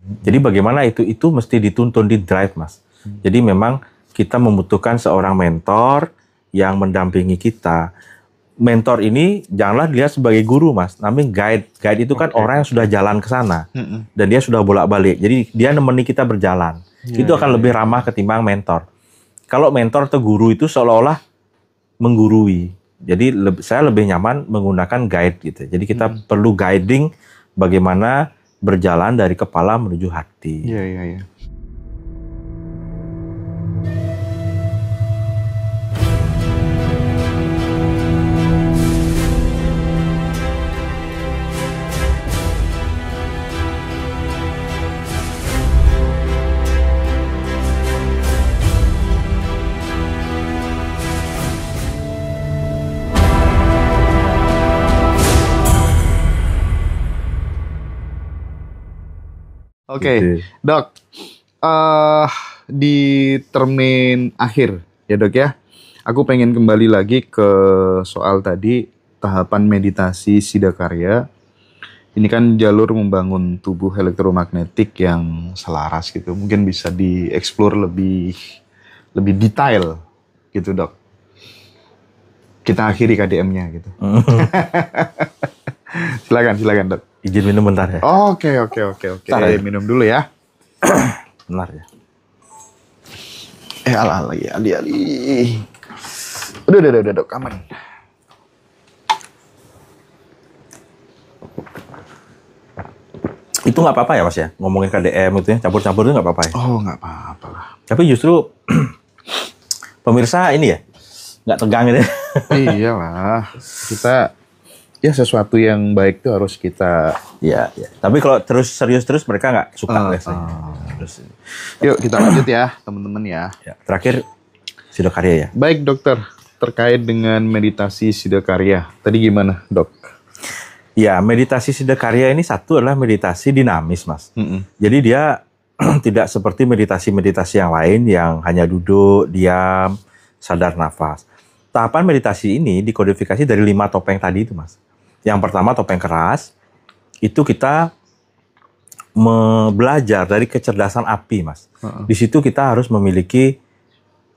Jadi bagaimana itu mesti dituntun, di drive, Mas. Jadi memang kita membutuhkan seorang mentor yang mendampingi kita. Mentor ini janganlah dilihat sebagai guru, Mas, namun guide. Guide itu kan orang yang sudah jalan ke sana dan dia sudah bolak-balik. Jadi dia nemeni kita berjalan. Itu akan lebih ramah ketimbang mentor. Kalau mentor atau guru itu seolah-olah menggurui. Jadi saya lebih nyaman menggunakan guide gitu. Jadi kita perlu guiding bagaimana berjalan dari kepala menuju hati. Iya. Oke, Dok. Di termin akhir ya, Dok ya. Aku pengen kembali lagi ke soal tadi tahapan meditasi Siddhakarya. Ini kan jalur membangun tubuh elektromagnetik yang selaras gitu. Mungkin bisa dieksplor lebih detail gitu, Dok. Kita akhiri KDM-nya gitu. Silakan, Dok. Izin minum bentar ya. Oke. Minum dulu ya. Benar ya. Ali. Udah, Dok, aman. Itu nggak apa-apa ya, Mas ya? Ngomongin KDM itu ya, campur-campur itu nggak apa-apa ya? Oh, nggak apa-apa lah. Tapi justru pemirsa ini ya, nggak tegang gitu ya? Iya lah. Kita ya sesuatu yang baik itu harus kita. Iya. Tapi kalau serius terus mereka nggak suka biasanya. Yuk kita lanjut ya, teman-teman ya. Terakhir Siddhakarya ya. Baik, Dokter. Terkait dengan meditasi Siddhakarya, tadi gimana, Dok? Ya, meditasi Siddhakarya ini satu adalah meditasi dinamis, Mas. Jadi dia tidak seperti meditasi-meditasi yang lain yang hanya duduk, diam, sadar nafas. Tahapan meditasi ini dikodifikasi dari 5 topeng tadi itu, Mas. Yang pertama topeng keras, itu kita belajar dari kecerdasan api, Mas. Di situ kita harus memiliki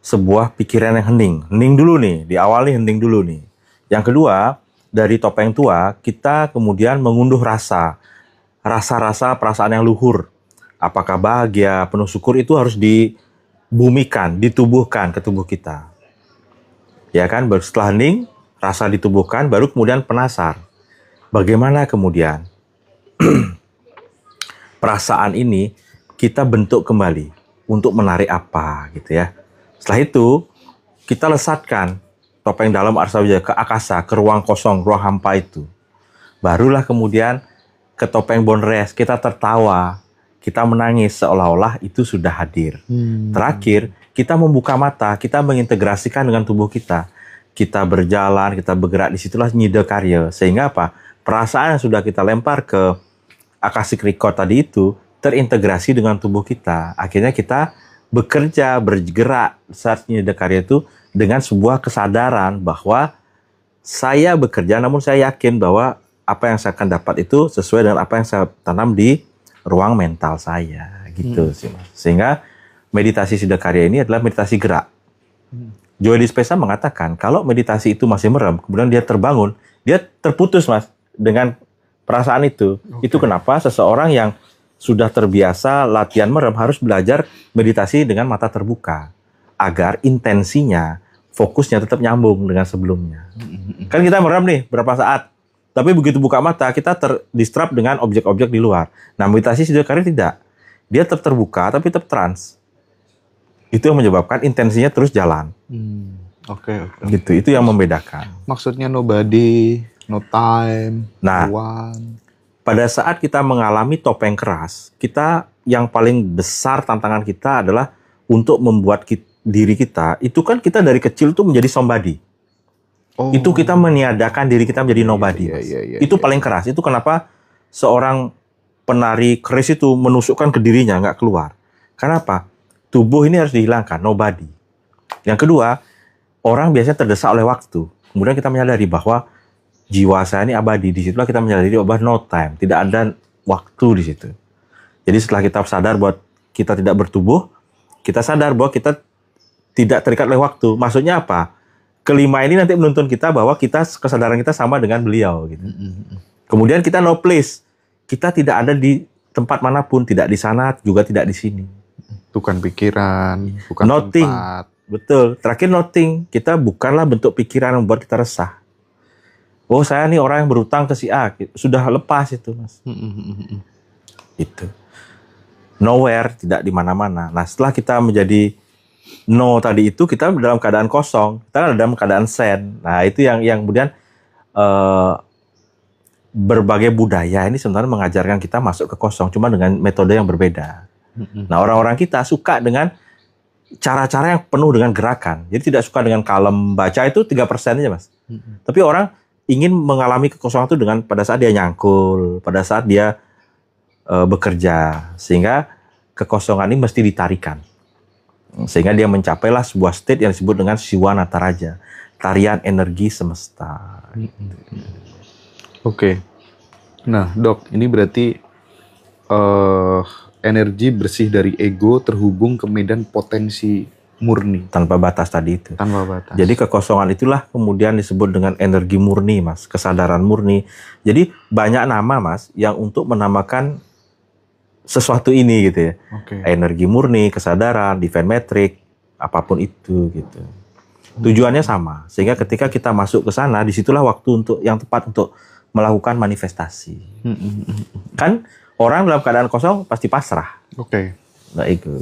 sebuah pikiran yang hening. Hening dulu nih, diawali hening dulu nih. Yang kedua, dari topeng tua, kita kemudian mengunduh rasa-rasa perasaan yang luhur. Apakah bahagia, penuh syukur, itu harus dibumikan, ditubuhkan ke tubuh kita. Ya kan, setelah hening, rasa ditubuhkan, baru kemudian penasar. Bagaimana kemudian perasaan ini kita bentuk kembali untuk menarik apa gitu ya. Setelah itu kita lesatkan topeng dalam Arsa Wijaya ke akasa, ke ruang kosong, ruang hampa itu. Barulah kemudian ke topeng Bonres, kita tertawa, kita menangis seolah-olah itu sudah hadir. Terakhir, kita membuka mata, kita mengintegrasikan dengan tubuh kita. Kita berjalan, kita bergerak, disitulah Siddhakarya. Sehingga apa? Perasaan yang sudah kita lempar ke Akashic Record tadi itu terintegrasi dengan tubuh kita. Akhirnya kita bekerja, bergerak saat Siddhakarya itu dengan sebuah kesadaran bahwa saya bekerja, namun saya yakin bahwa apa yang saya akan dapat itu sesuai dengan apa yang saya tanam di ruang mental saya. Gitu sih, Mas. Sehingga meditasi Siddhakarya ini adalah meditasi gerak. Joe Dispenza mengatakan kalau meditasi itu masih merem, kemudian dia terbangun, dia terputus, Mas, dengan perasaan itu. Itu kenapa seseorang yang sudah terbiasa latihan merem harus belajar meditasi dengan mata terbuka agar intensinya, fokusnya tetap nyambung dengan sebelumnya. Kan kita merem nih berapa saat, tapi begitu buka mata kita terdistract dengan objek-objek di luar. Nah, meditasi Siddhakarya tidak. Dia tetap terbuka tapi tetap trans. Itu yang menyebabkan intensinya terus jalan. Oke. Gitu, itu yang membedakan. Maksudnya no body, no time, nah, no one. Pada saat kita mengalami topeng keras, kita yang paling besar tantangan kita adalah untuk membuat diri kita, itu kan kita dari kecil tuh menjadi somebody. Itu kita meniadakan diri kita menjadi nobody. Itu paling keras. Itu kenapa seorang penari keris itu menusukkan ke dirinya, nggak keluar. Kenapa? Tubuh ini harus dihilangkan, nobody. Yang kedua, orang biasanya terdesak oleh waktu. Kemudian kita menyadari bahwa jiwa saya ini abadi. Di situlah kita menyadari bahwa no time, tidak ada waktu di situ. Jadi setelah kita sadar bahwa kita tidak bertubuh, kita sadar bahwa kita tidak terikat oleh waktu. Maksudnya apa? Kelima ini nanti menuntun kita bahwa kesadaran kita sama dengan beliau. Gitu. Kemudian kita no place. Kita tidak ada di tempat manapun, tidak di sana, juga tidak di sini. Bukan pikiran, bukan nothing. tempat. Betul. Terakhir nothing. Kita bukanlah bentuk pikiran yang membuat kita resah. Oh, saya nih orang yang berutang ke si A. Sudah lepas itu, Mas. Itu. Nowhere, tidak di mana-mana. Nah, setelah kita menjadi no tadi itu, kita dalam keadaan kosong. Kita dalam keadaan sen. Nah, itu yang kemudian berbagai budaya ini sebenarnya mengajarkan kita masuk ke kosong, cuma dengan metode yang berbeda. Nah, orang-orang kita suka dengan cara-cara yang penuh dengan gerakan. Jadi tidak suka dengan kalem. Baca itu 3% aja, Mas. Tapi orang ingin mengalami kekosongan itu dengan pada saat dia nyangkul, pada saat dia bekerja. Sehingga kekosongan ini mesti ditarikan. Sehingga dia mencapailah sebuah state yang disebut dengan Siwa Nataraja. Tarian energi semesta. Oke. Nah, Dok, ini berarti energi bersih dari ego terhubung ke medan potensi murni. Tanpa batas tadi itu. Tanpa batas. Jadi kekosongan itulah kemudian disebut dengan energi murni, Mas. Kesadaran murni. Jadi banyak nama, Mas, yang untuk menamakan sesuatu ini gitu ya. Okay. Energi murni, kesadaran, divine metric, apapun itu gitu. Tujuannya sama. Sehingga ketika kita masuk ke sana, disitulah waktu untuk yang tepat untuk melakukan manifestasi. Kan orang dalam keadaan kosong pasti pasrah. Oke. Nah, itu.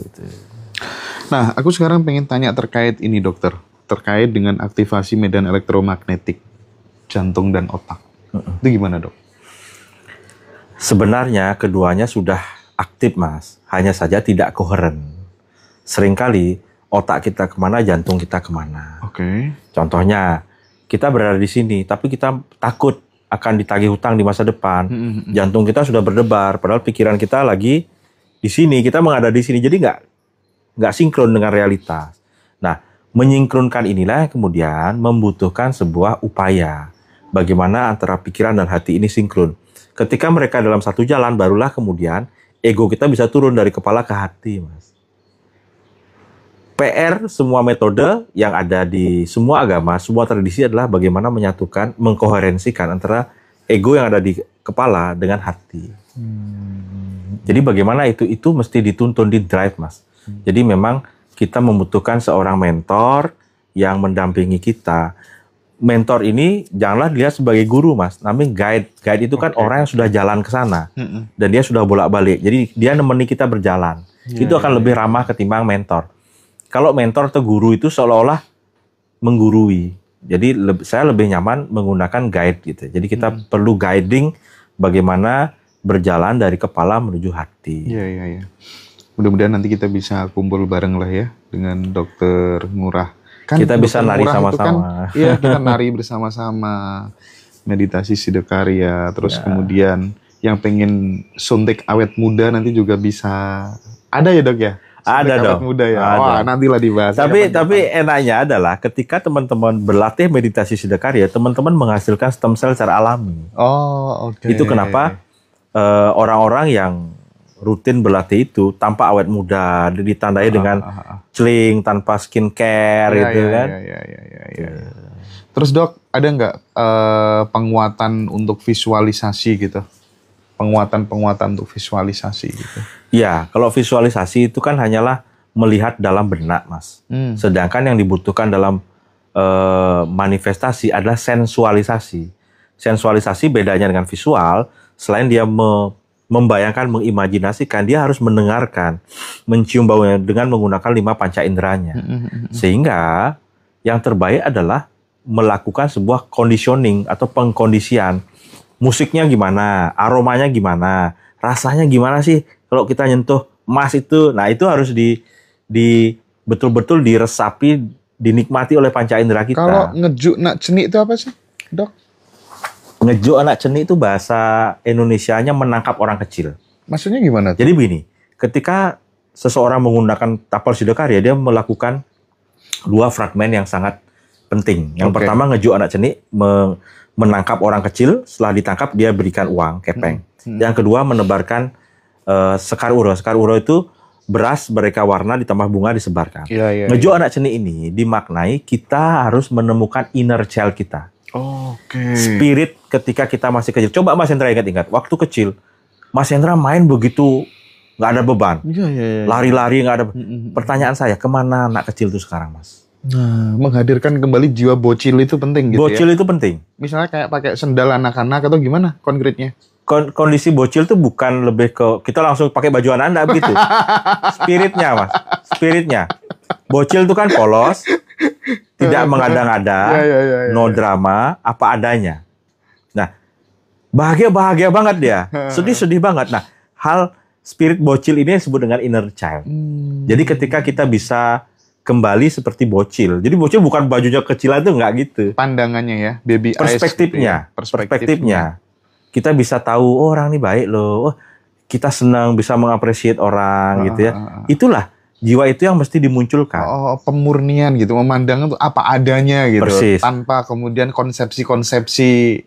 Nah, aku sekarang pengen tanya terkait ini, dokter. Terkait dengan aktivasi medan elektromagnetik jantung dan otak. Itu gimana, Dok? Sebenarnya keduanya sudah aktif, Mas. Hanya saja tidak koheren. Seringkali otak kita kemana, jantung kita kemana. Oke. Contohnya, kita berada di sini, tapi kita takut akan ditagih hutang di masa depan. Jantung kita sudah berdebar, padahal pikiran kita lagi di sini, kita mengada di sini. Jadi nggak sinkron dengan realitas. Nah, menyinkronkan inilah kemudian membutuhkan sebuah upaya. Bagaimana antara pikiran dan hati ini sinkron. Ketika mereka dalam satu jalan, barulah kemudian ego kita bisa turun dari kepala ke hati, Mas. PR semua metode yang ada di semua agama, semua tradisi adalah bagaimana menyatukan, mengkoherensikan antara ego yang ada di kepala dengan hati. Jadi bagaimana itu mesti dituntun, di drive, Mas. Jadi memang kita membutuhkan seorang mentor yang mendampingi kita. Mentor ini janganlah dilihat sebagai guru, Mas. Namanya guide. Guide itu kan orang yang sudah jalan ke sana. Dan dia sudah bolak-balik. Jadi dia nemeni kita berjalan. Itu akan lebih ramah ketimbang mentor. Kalau mentor atau guru itu seolah-olah menggurui. Jadi saya lebih nyaman menggunakan guide gitu. Jadi kita perlu guiding bagaimana berjalan dari kepala menuju hati. Iya. Mudah-mudahan nanti kita bisa kumpul bareng lah ya dengan Dokter Ngurah. Kan kita bisa nari sama-sama. Iya, kita nari bersama-sama. Meditasi Siddhakarya. Terus kemudian yang pengen suntik awet muda nanti juga bisa. Ada ya, Dok ya? Ada dong. Muda ya. Ada. Wah, nantilah dibahas. Tapi enaknya adalah ketika teman-teman berlatih meditasi Siddhakarya, teman-teman menghasilkan stem cell secara alami. Oh, oke. Itu kenapa orang-orang yang rutin berlatih itu tanpa awet muda, ditandai dengan celing, tanpa skincare gitu kan. Iya. Terus, Dok, ada nggak penguatan untuk visualisasi gitu? Penguatan untuk visualisasi gitu. Ya, kalau visualisasi itu kan hanyalah melihat dalam benak, Mas. Sedangkan yang dibutuhkan dalam manifestasi adalah sensualisasi. Sensualisasi bedanya dengan visual, selain dia membayangkan, mengimajinasikan, dia harus mendengarkan, mencium baunya dengan menggunakan 5 panca inderanya. Sehingga yang terbaik adalah melakukan sebuah conditioning atau pengkondisian. Musiknya gimana, aromanya gimana, rasanya gimana sih kalau kita nyentuh emas itu. Nah, itu harus betul-betul diresapi, dinikmati oleh panca indera kita. Kalau ngejuk nak ceni itu apa sih, Dok? Ngejuk anak ceni itu bahasa Indonesianya menangkap orang kecil. Maksudnya gimana tuh? Jadi begini, ketika seseorang menggunakan tapal Siddhakarya, dia melakukan 2 fragmen yang sangat penting. Yang pertama ngejuk anak ceni, menangkap orang kecil, setelah ditangkap dia berikan uang, kepeng. Yang kedua menebarkan sekar uro. Sekar uro itu beras bereka warna ditambah bunga disebarkan. Ngejo anak ceni ini dimaknai kita harus menemukan inner child kita. Spirit ketika kita masih kecil. Coba Mas Hendra ingat-ingat, waktu kecil Mas Hendra main begitu nggak ada beban, lari-lari nggak ada. Pertanyaan saya, kemana anak kecil itu sekarang, Mas? Nah, menghadirkan kembali jiwa bocil itu penting gitu. Bocil itu penting. Misalnya kayak pakai sendal anak-anak atau gimana konkretnya? Kondisi bocil itu bukan lebih ke kita langsung pakai baju anak-anak begitu. Spiritnya, Mas. Spiritnya. Bocil itu kan polos, tidak mengada-ngada, no drama, apa adanya. Nah, bahagia banget dia, sedih banget. Nah, hal spirit bocil ini disebut dengan inner child. Jadi ketika kita bisa kembali seperti bocil. Jadi bocil bukan bajunya kecilan itu enggak gitu. Pandangannya ya, baby eyes. Perspektifnya. Perspektifnya. Kita bisa tahu oh, orang ini baik loh. Oh, kita senang bisa mengapresiasi orang gitu ya. Itulah jiwa itu yang mesti dimunculkan. Pemurnian gitu, memandang itu apa adanya gitu. Persis. Tanpa kemudian konsepsi-konsepsi.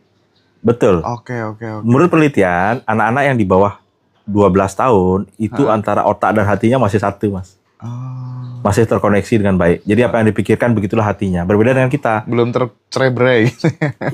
Betul. Oke. Menurut penelitian, anak-anak yang di bawah 12 tahun itu antara otak dan hatinya masih satu, Mas. Masih terkoneksi dengan baik. Jadi apa yang dipikirkan begitulah hatinya. Berbeda dengan kita. Belum tercerai.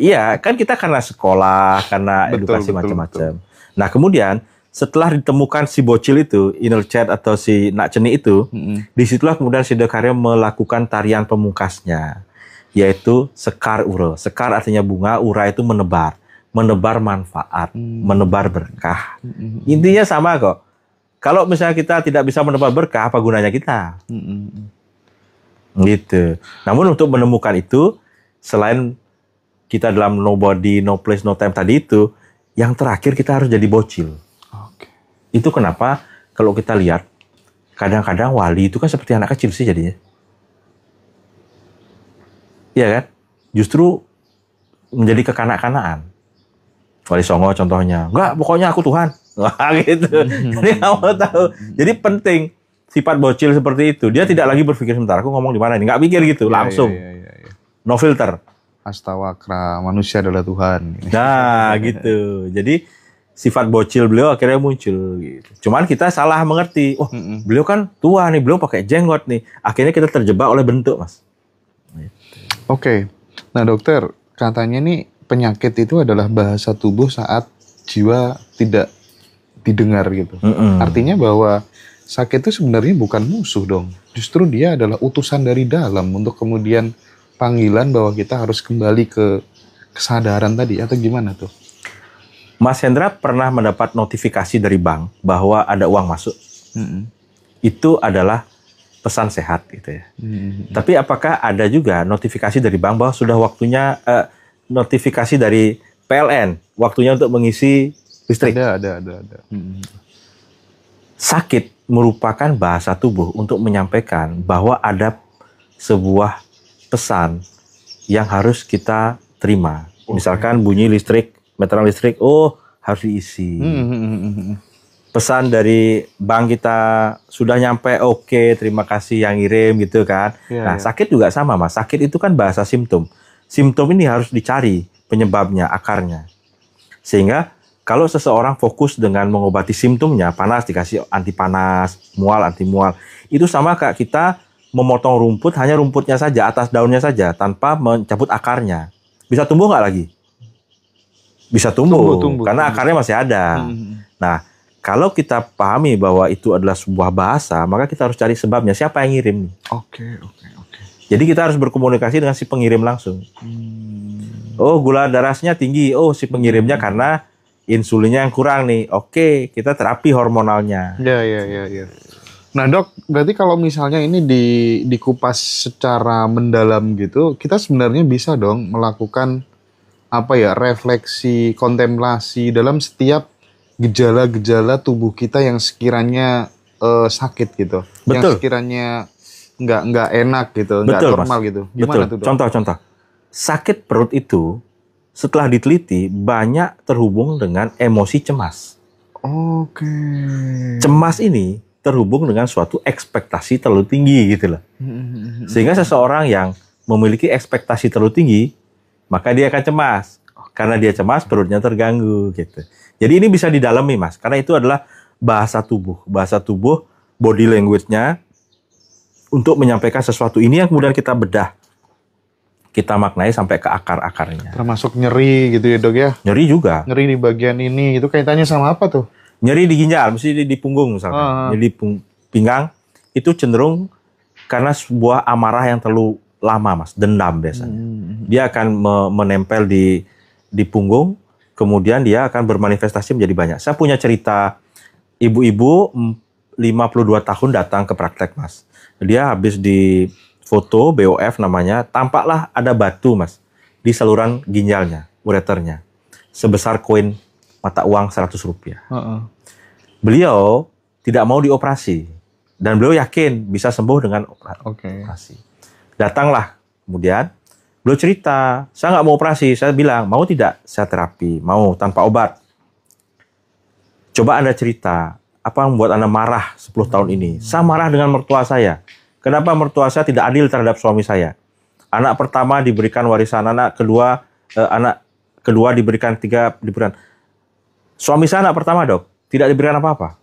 Iya, kan kita karena sekolah, karena edukasi macam-macam. Nah, kemudian setelah ditemukan si bocil itu, inner child atau si nak ceni itu, disitulah kemudian si Dekarya melakukan tarian pemungkasnya, yaitu sekar ura. Sekar artinya bunga, ura itu menebar. Menebar manfaat, menebar berkah. Intinya sama kok. Kalau misalnya kita tidak bisa menebar berkah, apa gunanya kita? Gitu. Namun untuk menemukan itu, selain kita dalam no body, no place, no time tadi itu, yang terakhir kita harus jadi bocil. Itu kenapa kalau kita lihat, kadang-kadang wali itu kan seperti anak kecil sih jadinya. Iya kan? Justru menjadi kekanak-kanakan. Wali Songo contohnya, enggak, pokoknya aku Tuhan. Wah gitu. Jadi kamu tahu. Jadi penting sifat bocil seperti itu. Dia tidak lagi berpikir sebentar aku ngomong di mana ini. Nggak pikir gitu, langsung. No filter. Astawakra, manusia adalah Tuhan. Nah gitu. Jadi sifat bocil beliau akhirnya muncul. Gitu. Cuman kita salah mengerti. Oh beliau kan tua nih, beliau pakai jenggot nih. Akhirnya kita terjebak oleh bentuk, Mas. Gitu. Oke. Nah dokter, katanya nih penyakit itu adalah bahasa tubuh saat jiwa tidak didengar gitu. Artinya bahwa sakit itu sebenarnya bukan musuh dong. Justru dia adalah utusan dari dalam untuk kemudian panggilan bahwa kita harus kembali ke kesadaran tadi atau gimana tuh? Mas Hendra pernah mendapat notifikasi dari bank bahwa ada uang masuk. Itu adalah pesan sehat gitu ya. Tapi apakah ada juga notifikasi dari bank bahwa sudah waktunya notifikasi dari PLN waktunya untuk mengisi listrik? Ada. Sakit merupakan bahasa tubuh untuk menyampaikan bahwa ada sebuah pesan yang harus kita terima. Misalkan bunyi listrik, meteran listrik, oh harus diisi. Pesan dari bank kita sudah nyampe, oke, terima kasih yang ngirim gitu kan. Sakit juga sama, Mas. Sakit itu kan bahasa simptom. Simptom ini harus dicari penyebabnya, akarnya. Sehingga kalau seseorang fokus dengan mengobati simptomnya, panas dikasih anti panas, mual anti mual, itu sama kayak kita memotong rumput, hanya rumputnya saja, atas daunnya saja, tanpa mencabut akarnya. Bisa tumbuh nggak lagi? Bisa tumbuh, karena akarnya masih ada. Nah, kalau kita pahami bahwa itu adalah sebuah bahasa, maka kita harus cari sebabnya, siapa yang ngirim. Oke. Jadi kita harus berkomunikasi dengan si pengirim langsung. Oh, gula darahnya tinggi, oh si pengirimnya karena insulinnya yang kurang nih. Oke, kita terapi hormonalnya. Ya. Nah dok, berarti kalau misalnya ini dikupas secara mendalam gitu, kita sebenarnya bisa dong melakukan refleksi, kontemplasi dalam setiap gejala-gejala tubuh kita yang sekiranya sakit gitu. Betul. Yang sekiranya nggak enak gitu, nggak normal gitu. Gimana tuh dok? Contoh. Sakit perut itu setelah diteliti banyak terhubung dengan emosi cemas. Oke. Cemas ini terhubung dengan suatu ekspektasi terlalu tinggi gitu loh. Sehingga seseorang yang memiliki ekspektasi terlalu tinggi, maka dia akan cemas. Karena dia cemas, perutnya terganggu gitu. Jadi ini bisa didalami, Mas. Karena itu adalah bahasa tubuh, body language-nya untuk menyampaikan sesuatu. Ini yang kemudian kita bedah, kita maknai sampai ke akar-akarnya. Termasuk nyeri gitu ya dok ya? Nyeri juga. Nyeri di bagian ini, itu kaitannya sama apa tuh? Nyeri di ginjal, mesti di punggung misalkan. Nyeri di pinggang, itu cenderung karena sebuah amarah yang terlalu lama mas, dendam biasanya. Dia akan menempel di punggung, kemudian dia akan bermanifestasi menjadi banyak. Saya punya cerita ibu-ibu 52 tahun datang ke praktek mas. Dia habis di foto BOF namanya, tampaklah ada batu mas di saluran ginjalnya, ureternya, sebesar koin mata uang 100 rupiah. Beliau tidak mau dioperasi dan beliau yakin bisa sembuh dengan operasi. Datanglah kemudian beliau cerita, saya nggak mau operasi. Saya bilang, mau tidak saya terapi? Mau, tanpa obat. Coba Anda cerita, apa yang membuat Anda marah 10 tahun ini? Saya marah dengan mertua saya. Kenapa mertua saya tidak adil terhadap suami saya? Anak pertama diberikan warisan, anak kedua diberikan suami saya anak pertama dok, tidak diberikan apa-apa.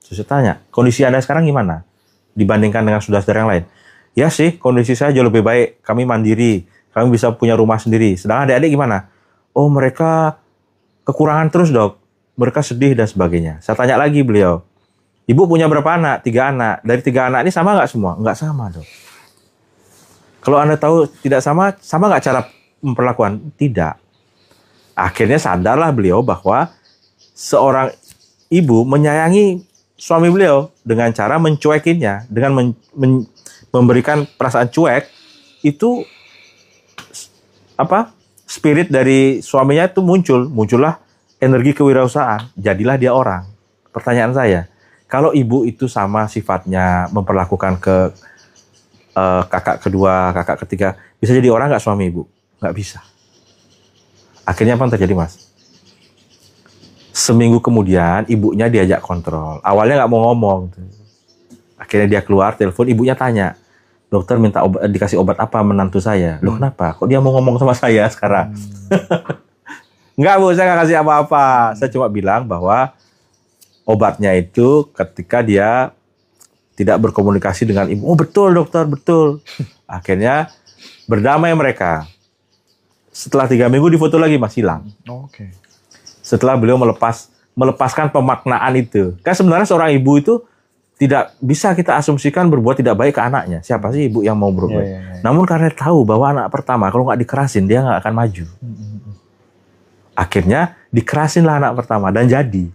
Saya tanya, kondisi Anda sekarang gimana dibandingkan dengan saudara-saudara yang lain? Ya sih, kondisi saya jauh lebih baik. Kami mandiri, kami bisa punya rumah sendiri. Sedangkan adik-adik gimana? Oh, mereka kekurangan terus dok. Mereka sedih dan sebagainya. Saya tanya lagi beliau, ibu punya berapa anak? 3 anak. Dari 3 anak ini sama nggak semua? Nggak sama dok. Kalau Anda tahu tidak sama nggak cara memperlakukan? Tidak. Akhirnya sadarlah beliau bahwa seorang ibu menyayangi suami beliau dengan cara mencuekinnya, dengan memberikan perasaan cuek, itu spirit dari suaminya itu muncullah energi kewirausahaan, jadilah dia orang. Pertanyaan saya, kalau ibu itu sama sifatnya memperlakukan ke kakak kedua, kakak ketiga, bisa jadi orang nggak suami ibu? Nggak bisa. Akhirnya apa yang terjadi mas? Seminggu kemudian ibunya diajak kontrol. Awalnya nggak mau ngomong. Akhirnya dia keluar, telepon, ibunya tanya, dokter minta dikasih obat apa menantu saya? Loh kenapa? Kok dia mau ngomong sama saya sekarang? Enggak bu, saya nggak kasih apa-apa. Saya cuma bilang bahwa obatnya itu ketika dia tidak berkomunikasi dengan ibu. Oh betul dokter, betul. Akhirnya berdamai mereka. Setelah 3 minggu difoto lagi masih hilang. Setelah beliau melepaskan pemaknaan itu. Kan sebenarnya seorang ibu itu tidak bisa kita asumsikan berbuat tidak baik ke anaknya. Siapa sih ibu yang mau berbuat baik? Namun karena tahu bahwa anak pertama kalau nggak dikerasin dia nggak akan maju. Akhirnya dikerasinlah anak pertama dan jadi.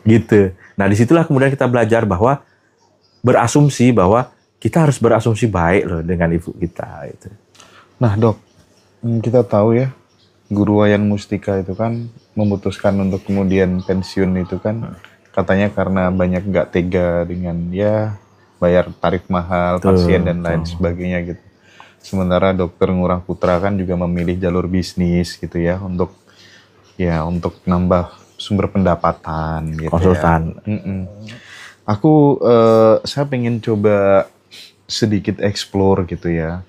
Gitu. Nah disitulah kemudian kita belajar bahwa berasumsi bahwa kita harus berasumsi baik loh dengan ibu kita. Gitu. Nah dok, kita tahu ya Guru Wayan Mustika itu kan memutuskan untuk kemudian pensiun itu kan katanya karena banyak nggak tega dengan ya bayar tarif mahal pasien dan lain sebagainya gitu. Sementara Dokter Ngurah Putra kan juga memilih jalur bisnis gitu ya untuk nambah sumber pendapatan gitu. Konsultan. Aku saya pengen coba sedikit explore gitu ya.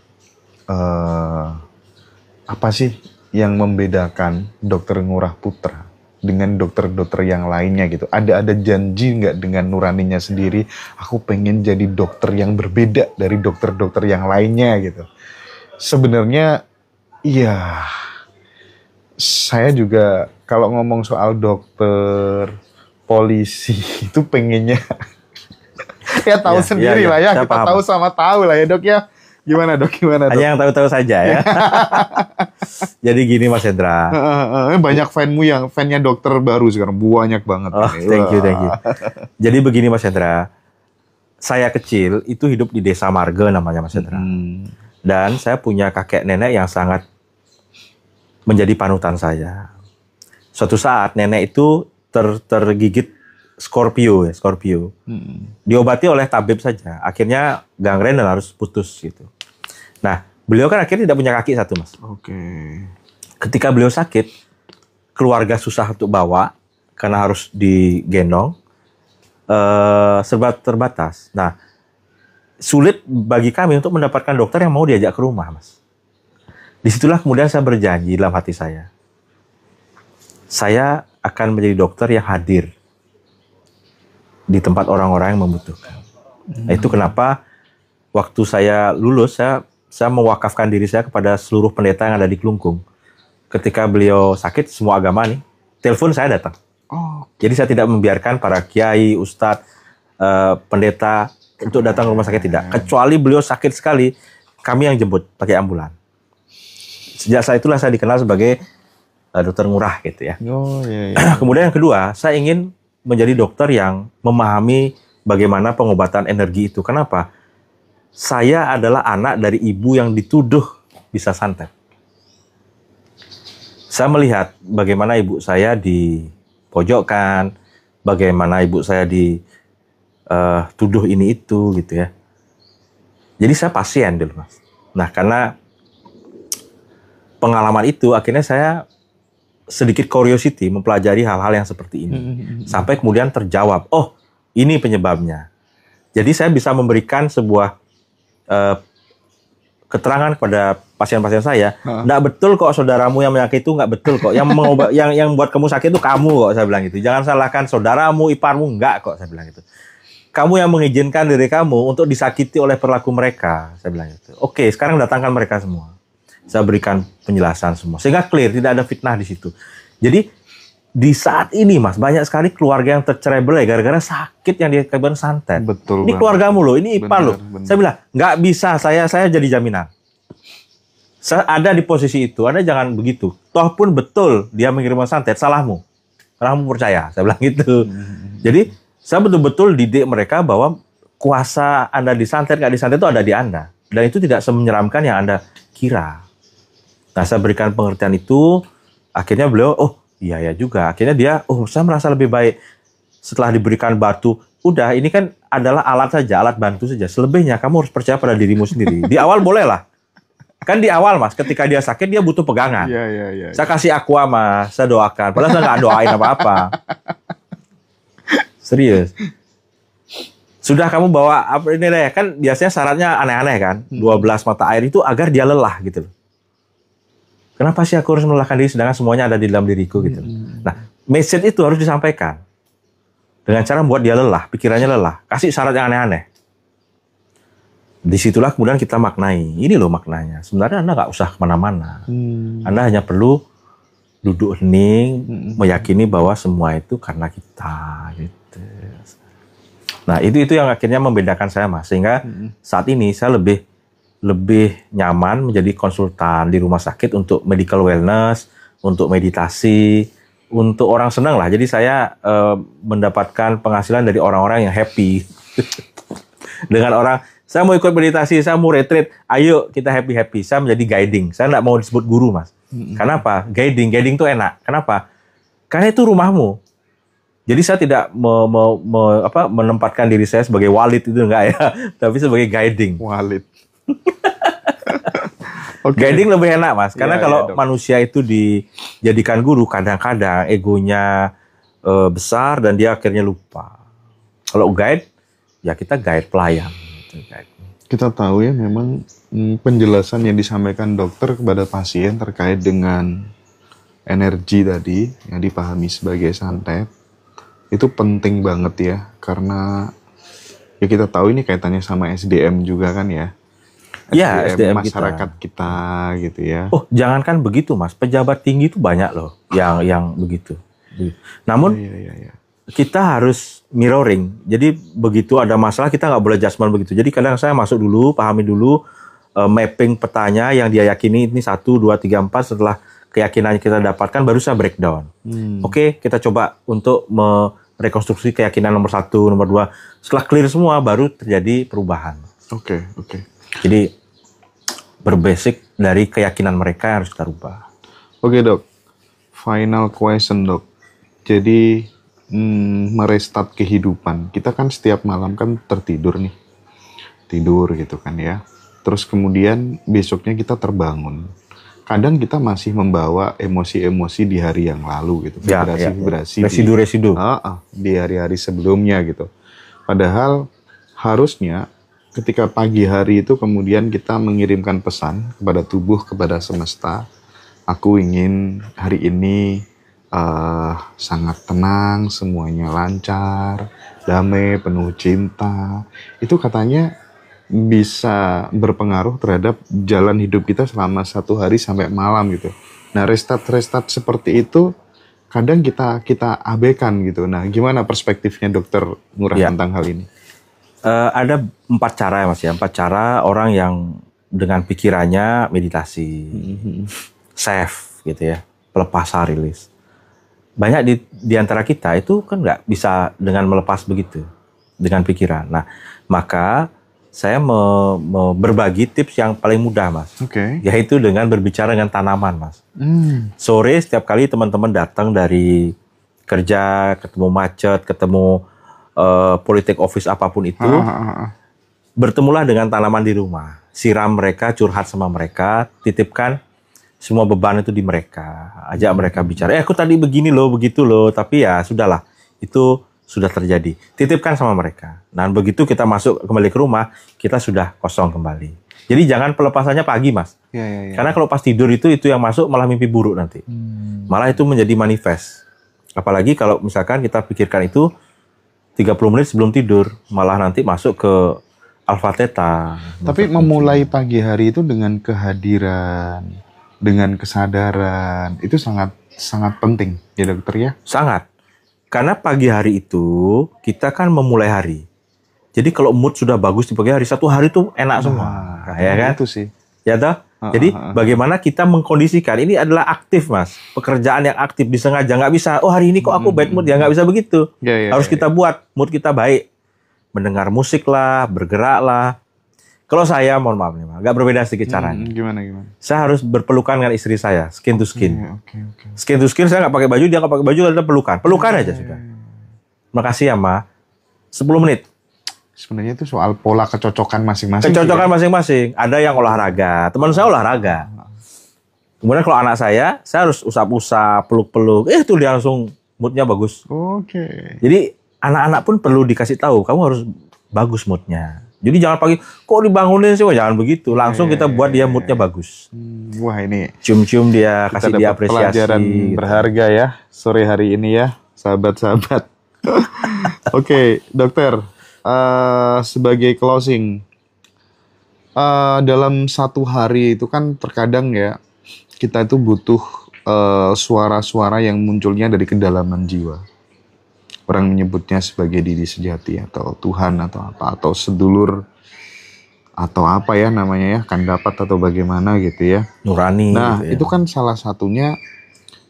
Apa sih yang membedakan Dokter Ngurah Putra dengan dokter-dokter yang lainnya gitu? Ada janji nggak dengan nuraninya sendiri? Aku pengen jadi dokter yang berbeda dari dokter-dokter yang lainnya gitu. Sebenarnya, iya, saya juga kalau ngomong soal dokter, polisi itu pengennya ya tahu sendiri lah ya, kita paham. Tahu sama tahu lah ya dok ya. Gimana dok? Hanya yang tahu-tahu saja ya. Jadi gini Mas Hendra. Banyak fannya dokter baru sekarang, banyak banget. Oh, thank you. Jadi begini Mas Hendra. Saya kecil itu hidup di Desa Marga namanya Mas Hendra. Dan saya punya kakek nenek yang sangat menjadi panutan saya. Suatu saat nenek itu tergigit Scorpio. Diobati oleh tabib saja. Akhirnya gangren dan harus putus gitu. Nah, beliau kan akhirnya tidak punya kaki satu, Mas. Ketika beliau sakit, keluarga susah untuk bawa karena harus digendong. Serba terbatas. Nah, sulit bagi kami untuk mendapatkan dokter yang mau diajak ke rumah, Mas. Disitulah kemudian saya berjanji dalam hati saya. Saya akan menjadi dokter yang hadir di tempat orang-orang yang membutuhkan. Nah, itu kenapa waktu saya lulus, saya mewakafkan diri saya kepada seluruh pendeta yang ada di Klungkung. Ketika beliau sakit, semua agama nih, telepon saya datang. Jadi saya tidak membiarkan para kiai, ustadz, pendeta untuk datang ke rumah sakit, tidak. Kecuali beliau sakit sekali, kami yang jemput pakai ambulan. Sejak saat itulah saya dikenal sebagai dokter murah gitu ya. Kemudian yang kedua, saya ingin menjadi dokter yang memahami bagaimana pengobatan energi itu. Kenapa? Saya adalah anak dari ibu yang dituduh bisa santet. Saya melihat bagaimana ibu saya dipojokkan, bagaimana ibu saya dituduh ini itu gitu ya. Jadi saya pasien dulu, Mas. Nah, karena pengalaman itu akhirnya saya sedikit curiosity mempelajari hal-hal yang seperti ini. Sampai kemudian terjawab, oh ini penyebabnya. Jadi saya bisa memberikan sebuah keterangan kepada pasien-pasien saya, nggak betul kok saudaramu yang menyakiti itu, nggak betul kok. Yang buat kamu sakit itu kamu kok, saya bilang gitu. Jangan salahkan saudaramu, iparmu, nggak kok, saya bilang gitu. Kamu yang mengizinkan diri kamu untuk disakiti oleh perilaku mereka, saya bilang gitu. Oke, sekarang datangkan mereka semua. Saya berikan penjelasan semua, sehingga clear, tidak ada fitnah di situ. Jadi di saat ini, Mas, banyak sekali keluarga yang tercerai berai gara-gara sakit yang diakibatkan santet. Betul. Ini keluargamu loh, ini ipar loh. Saya bilang nggak bisa, saya jadi jaminan. Saya ada di posisi itu, Anda jangan begitu. Toh pun betul dia mengirimkan santet, salahmu. Karena kamu percaya, saya bilang gitu. Jadi saya betul-betul didik mereka bahwa kuasa Anda disantet, nggak disantet itu ada di Anda. Dan itu tidak semenyeramkan yang Anda kira. Nah, saya berikan pengertian itu, akhirnya beliau, oh iya ya juga. Akhirnya dia, oh saya merasa lebih baik setelah diberikan batu. Udah, ini kan adalah alat saja, alat bantu saja. Selebihnya kamu harus percaya pada dirimu sendiri. Di awal boleh lah. Kan di awal, Mas, ketika dia sakit, dia butuh pegangan. Iya. Saya kasih aqua, Mas, saya doakan. Padahal saya nggak doain apa-apa. Serius. Sudah kamu bawa, apa ini deh, kan biasanya syaratnya aneh-aneh kan. 12 mata air itu agar dia lelah gitu. Kenapa sih aku harus melelahkan diri sedangkan semuanya ada di dalam diriku gitu. Nah, message itu harus disampaikan. Dengan cara membuat dia lelah, pikirannya lelah. Kasih syarat yang aneh-aneh. Disitulah kemudian kita maknai. Ini loh maknanya. Sebenarnya Anda nggak usah kemana-mana. Anda hanya perlu duduk hening, meyakini bahwa semua itu karena kita. Gitu. Nah, itu yang akhirnya membedakan saya, Mas. Sehingga saat ini saya lebih nyaman menjadi konsultan di rumah sakit untuk medical wellness, untuk meditasi, untuk orang senang lah. Jadi saya mendapatkan penghasilan dari orang-orang yang happy. Dengan orang, saya mau ikut meditasi, saya mau retreat, ayo kita happy-happy. Saya menjadi guiding. Saya nggak mau disebut guru, Mas. Kenapa? Guiding itu enak. Kenapa? Karena itu rumahmu. Jadi saya tidak menempatkan diri saya sebagai walid, itu enggak ya, tapi sebagai guiding. Walid. Guiding lebih enak, Mas. Karena kalau manusia itu dijadikan guru, kadang-kadang egonya besar dan dia akhirnya lupa. Kalau guide, ya kita guide pelayan. Kita tahu ya memang penjelasan yang disampaikan dokter kepada pasien terkait dengan energi tadi yang dipahami sebagai santet itu penting banget ya, karena ya kita tahu ini kaitannya sama SDM juga kan ya. Ya, SDM masyarakat kita gitu ya. Oh, jangankan begitu, Mas. Pejabat tinggi itu banyak loh yang begitu. Namun kita harus mirroring. Jadi begitu ada masalah kita nggak boleh judgement begitu. Jadi kadang saya masuk dulu, pahami dulu mapping petanya yang dia yakini ini 1, 2, 3, 4. Setelah keyakinan kita dapatkan baru saya breakdown. Oke, kita coba untuk merekonstruksi keyakinan nomor 1, nomor 2. Setelah clear semua baru terjadi perubahan. Oke. Jadi berbasic dari keyakinan mereka yang harus kita rubah. Oke, Dok. Final question, Dok. Jadi merestart kehidupan. Kita kan setiap malam kan tertidur nih. Tidur gitu kan ya. Terus kemudian besoknya kita terbangun. Kadang kita masih membawa emosi-emosi di hari yang lalu gitu. Vibrasi-vibrasi. Residu-residu. Di hari-hari sebelumnya gitu. Padahal harusnya ketika pagi hari itu kemudian kita mengirimkan pesan kepada tubuh, kepada semesta. Aku ingin hari ini sangat tenang, semuanya lancar, damai, penuh cinta. Itu katanya bisa berpengaruh terhadap jalan hidup kita selama 1 hari sampai malam gitu. Nah, restart seperti itu kadang kita abaikan gitu. Nah, gimana perspektifnya Dokter Ngurah tentang hal ini? Ada 4 cara ya Mas ya. 4 cara orang yang dengan pikirannya meditasi, safe gitu ya, pelepasan rilis. Banyak di antara kita itu kan nggak bisa dengan melepas begitu, dengan pikiran. Nah, maka saya berbagi tips yang paling mudah, Mas. Yaitu dengan berbicara dengan tanaman, Mas. Sore setiap kali teman-teman datang dari kerja, ketemu macet, ketemu politik office apapun itu, bertemulah dengan tanaman di rumah. Siram mereka, curhat sama mereka, titipkan semua beban itu di mereka. Ajak mereka bicara, aku tadi begini loh, begitu loh, tapi ya sudahlah, itu sudah terjadi. Titipkan sama mereka. Nah, begitu kita masuk kembali ke rumah, kita sudah kosong kembali. Jadi jangan pelepasannya pagi, Mas. Karena kalau pas tidur itu yang masuk malah mimpi buruk nanti. Malah itu menjadi manifest. Apalagi kalau misalkan kita pikirkan itu 30 menit sebelum tidur, malah nanti masuk ke alfa theta. Tapi memulai pagi hari itu dengan kehadiran, dengan kesadaran, itu sangat penting ya dokter ya? Sangat. Karena pagi hari itu kita kan memulai hari. Jadi kalau mood sudah bagus di pagi hari, 1 hari itu enak semua. Ya kan? Itu sih. Ya toh? Jadi bagaimana kita mengkondisikan, ini adalah aktif Mas. Pekerjaan yang aktif, disengaja. Nggak bisa, oh hari ini kok aku bad mood, ya nggak bisa begitu. Harus kita buat mood kita baik. Mendengar musik lah, bergerak lah. Kalau saya, mohon maaf nih, agak berbeda sedikit caranya. Gimana? Saya harus berpelukan dengan istri saya, skin to skin. Skin to skin, saya nggak pakai baju, dia nggak pakai baju, ada pelukan. Pelukan aja sudah. Makasih ya, Ma. 10 menit. Sebenarnya itu soal pola kecocokan masing-masing. Kecocokan masing-masing. Ada yang olahraga. Teman saya olahraga. Kemudian kalau anak saya harus usap-usap, peluk-peluk. Itu dia langsung moodnya bagus. Jadi anak-anak pun perlu dikasih tahu, kamu harus bagus moodnya. Jadi jangan pagi, kok dibangunin sih? Jangan begitu. Langsung kita buat dia moodnya bagus. Wah ini. Cium-cium dia, kasih dia apresiasi. Pelajaran berharga ya sore hari ini ya, sahabat-sahabat. Oke, dokter. Sebagai closing, dalam 1 hari itu kan terkadang ya kita itu butuh suara-suara yang munculnya dari kedalaman jiwa. Orang menyebutnya sebagai diri sejati atau Tuhan atau apa, atau sedulur atau apa ya namanya ya, kan dapat atau bagaimana gitu ya. Nurani. Nah gitu ya. itu kan salah satunya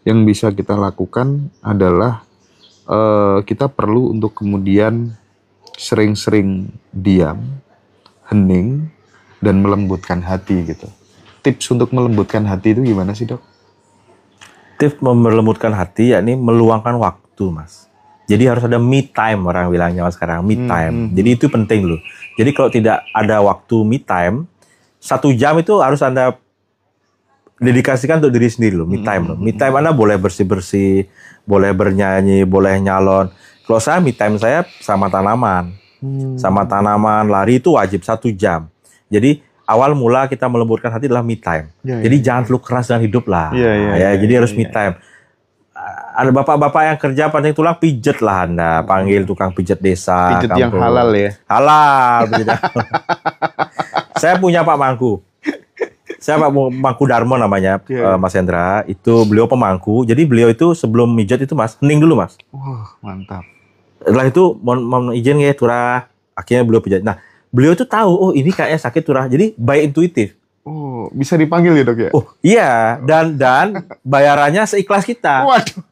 yang bisa kita lakukan adalah kita perlu untuk kemudian sering-sering diam, hening, dan melembutkan hati gitu. Tips untuk melembutkan hati itu gimana sih dok? Tips melembutkan hati yakni meluangkan waktu Mas. Jadi harus ada me time, orang bilangnya Mas sekarang, me time. Jadi itu penting loh. Jadi kalau tidak ada waktu me time, 1 jam itu harus Anda dedikasikan untuk diri sendiri loh, me time loh. Me time Anda boleh bersih-bersih, boleh bernyanyi, boleh nyalon. Kalau saya, me time saya sama tanaman. Sama tanaman, lari itu wajib 1 jam. Jadi awal mula kita melembutkan hati adalah me time. Jadi jangan terlalu keras dengan hidup lah. Jadi harus me time. Ada bapak-bapak yang kerja pancing tulang, pijet lah Anda. Panggil tukang pijet desa. Pijet yang halal ya? Halal. Saya punya Pak Mangku. Saya Pak Mangku Darmo namanya, Mas Hendra. Itu beliau pemangku. Jadi beliau itu sebelum mijet itu Mas, hening dulu Mas. Wah, mantap. Setelah itu mohon izin ya Turah. Akhirnya beliau pijat. Nah, beliau itu tahu, oh ini kayaknya sakit Turah. Jadi by intuitif. Oh, bisa dipanggil ya dok ya? Oh iya, dan bayarannya seikhlas kita. Waduh.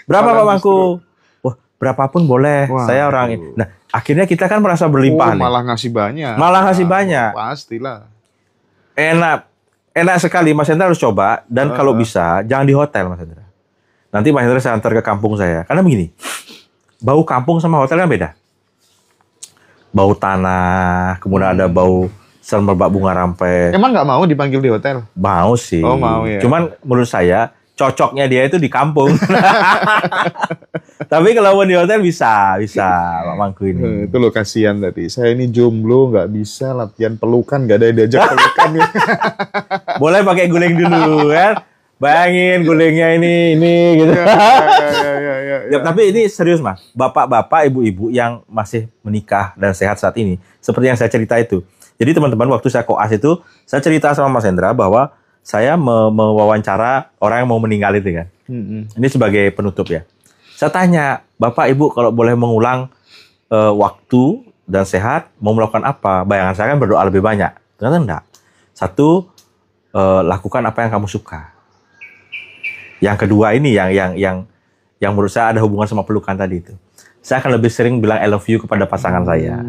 Berapa Pak Mangku? Wah, berapapun boleh. Wah, saya orang ini. Nah, akhirnya kita kan merasa berlimpah nih. Malah ngasih banyak. Malah ngasih banyak. Pastilah. Enak sekali. Mas Hendra harus coba. Dan kalau bisa, jangan di hotel Mas Hendra. Nanti Mas Hendra saya antar ke kampung saya. Karena begini, bau kampung sama hotel kan beda. Bau tanah, kemudian ada bau semerbak bunga rampai. Emang nggak mau dipanggil di hotel? Mau sih. Oh mau ya. Cuman menurut saya cocoknya dia itu di kampung. Tapi kalau mau di hotel bisa Pak Mangku ini. Itu lo kasihan tadi. Saya ini jomblo, nggak bisa latihan pelukan, nggak ada yang diajak pelukan. Boleh pakai guling dulu kan? Bayangin gulingnya ini gitu. Ya, tapi ini serius Mas, bapak-bapak, ibu-ibu yang masih menikah dan sehat saat ini, seperti yang saya cerita itu. Jadi teman-teman, waktu saya koas itu, saya cerita sama Mas Hendra bahwa saya mewawancara orang yang mau meninggal itu kan. Ini sebagai penutup ya. Saya tanya, Bapak Ibu kalau boleh mengulang waktu dan sehat, mau melakukan apa? Bayangan saya kan berdoa lebih banyak. Ternyata enggak. Satu, lakukan apa yang kamu suka. Yang kedua ini yang menurut saya ada hubungan sama pelukan tadi itu. Saya akan lebih sering bilang I love you kepada pasangan saya.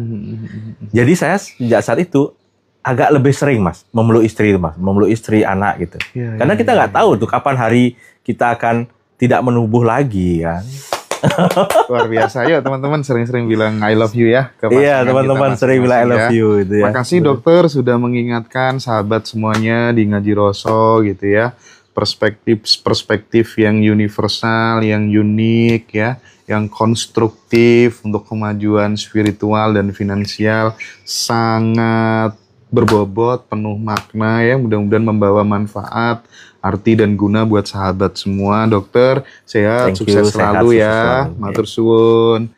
Jadi saya sejak saat itu agak lebih sering Mas memeluk istri Mas, memeluk istri, anak gitu. Karena kita nggak tahu tuh kapan hari kita akan tidak menubuh lagi kan. Luar biasa. Yuk teman-teman sering-sering bilang I love you ya ke pasangan. Iya, teman-teman sering bilang I love you gitu ya. Makasih dokter sudah mengingatkan sahabat semuanya di Ngaji Roso gitu ya. Perspektif yang universal, yang unik ya, yang konstruktif untuk kemajuan spiritual dan finansial, sangat berbobot, penuh makna ya, mudah-mudahan membawa manfaat, arti dan guna buat sahabat semua. Dokter, sehat, sukses selalu ya. Matur suwun.